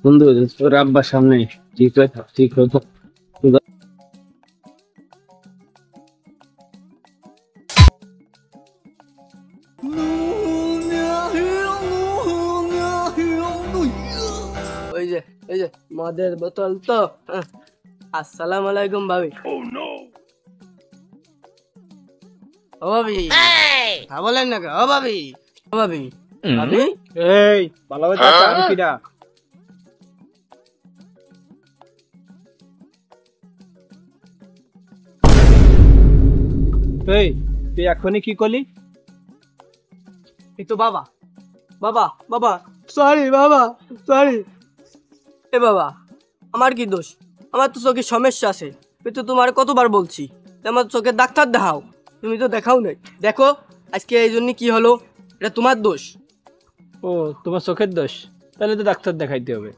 বন্ধু তোর আব্বার সামনে ঠিক হয় ঠিক হতো। ওই যে ওই যে মদের বোতল তো আসসালামু আলাইকুম ভাবি। ও ভাবি বলেন না ও ভাবি, ও ভাবি, ভাবি এই ভালো আমি কিডা? এই তুই এখনই কি করলি? এই তো বাবা, বাবা, বাবা, সরি বাবা, সরি। এ বাবা, আমার কি দোষ? আমার তো চোখের সমস্যা আছে। আমি তো তোমার কতবার বলছি যে আমার চোখের ডাক্তার দেখাও, তুমি তো দেখাও নাই। দেখো আজকে এই জন্য কি হলো, এটা তোমার দোষ। ও তোমার চোখের দোষ? তাহলে তো ডাক্তার দেখাইতে হবে।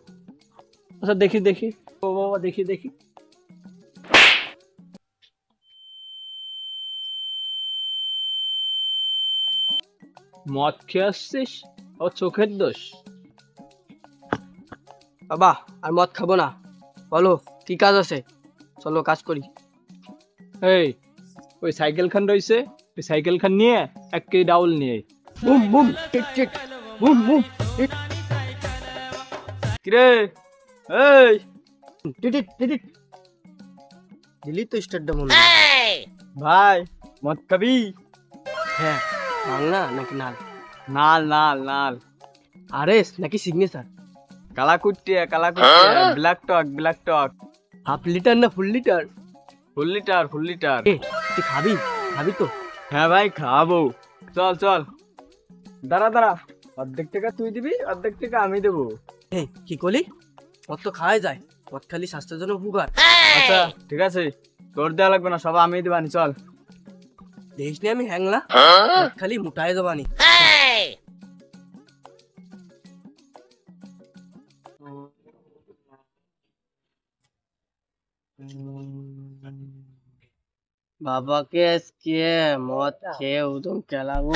আচ্ছা দেখি দেখি। ও বাবা দেখি দেখি। মদ খেয়ে আসছিস, ও চোখের দোষ? বাবা আর মদ খাবো না, বলো কি কাজ আছে, চলো কাজ করি। এই ওই সাইকেল খান রইছে, ওই সাইকেল খান নিয়ে 1 কেজি ডাউল নিয়ে আয়। Boom boom tick tick, boom boom tick. কিরে এই টিটিট টিটিট, দিলি তো স্টার্টটা মনে। ভাই মদ খাবি? হ্যাঁ, বাংলা নাকি নাল? নাল নাল নাল। আরএস নাকি সিগনেচার? কালাকুটিয়া কালাকুটিয়া, ব্ল্যাক টক ব্ল্যাক টক। হাফ লিটার না full litre? Full litre full litre. এ তুই খাবি, খাবি তো? হ্যাঁ ভাই খাবো, চল চল। দাঁড়া দাঁড়া, অর্ধেক টাকা তুই দিবি, অর্ধেক টাকা আমি দেবো। এই কি করলি? মদ তো খাওয়াই যায়, মদ খালি স্বাস্থ্যের জন্য উপকার। আচ্ছা ঠিক আছে, তোর দেওয়া লাগবে না, সব আমি দেবানি, চল। দেখিস নি আমি হ্যাংলা, মদ খালি মোটায় দেবানি। বাবাকে আজকে মদ খেয়ে উদম খেলাবো।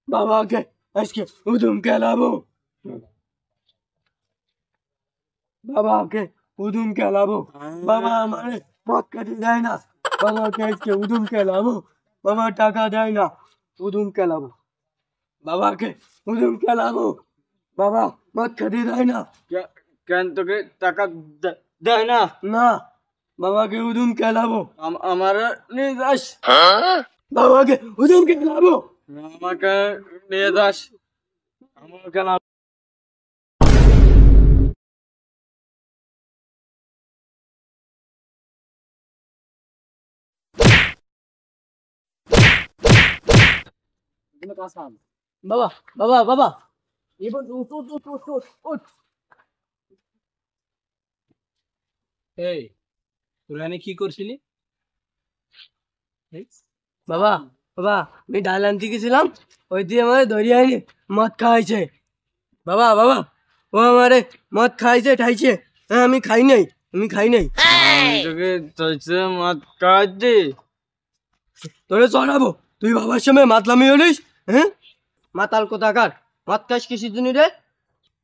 বাবাকে আজকে উদম খেলাবো, বাবাকে উদম খেলাবো। বাবা আমারে মদ খেতে দেয় না, বাবাকে আজকে উদম খেলাবো। বাবা টাকা দেয় না, উদম খেলাবো। বাবাকে উদম খেলাবো, বাবা মদ খেতে দেয় না। কেন তোকে টাকা দেয় না? না, বাবাকে উদম খেলাবো। আমার নিয়ে যাস, বাবাকে উদম খেলাবো। আমাকে নিয়ে যাস, আমার কেন? বাবা, বাবা, বাবা, এবার উঠ উঠ উঠ উঠ উঠ উঠ। এই তোরা এনে কি করছিলি? বাবা, বাবা, আমি ডাল আনতে গেছিলাম, ওই দিয়ে আমারে ধরিয়ে আইনি মদ খাওয়াইছে। বাবা, বাবা, ও আমারে মদ খাইছে ঠাইছে। হ্যাঁ আমি খাই নাই, আমি খাই নাই। আমি তোকে চাইছে মদ খাওয়াচ্ছি? তোরে চড়াবো, তুই বাবার সামনে মাতলামি হলিস? হ্যাঁ মাতাল কোথাকার, মদ খাইস কিসের জন্য রে?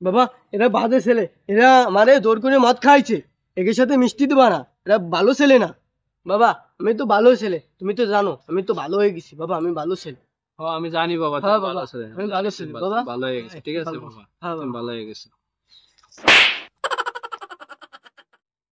বাবা এরা বাজে ছেলে, এরা মানে জোর করে মদ খাইছে, একের সাথে মিষ্টি দেবা না, এরা ভালো ছেলে না। বাবা আমি তো ভালো ছেলে, তুমি তো জানো আমি তো ভালো হয়ে গেছি। বাবা আমি ভালো ছেলে। ও আমি জানি বাবা, হ্যাঁ তুমি বাবা, ভালো ছেলে, আমি ভালো ছেলে বাবা। ভালো হয়ে গেছে, ঠিক আছে বাবা, হ্যাঁ তুমি বাবা। ভালো হয়ে গেছে।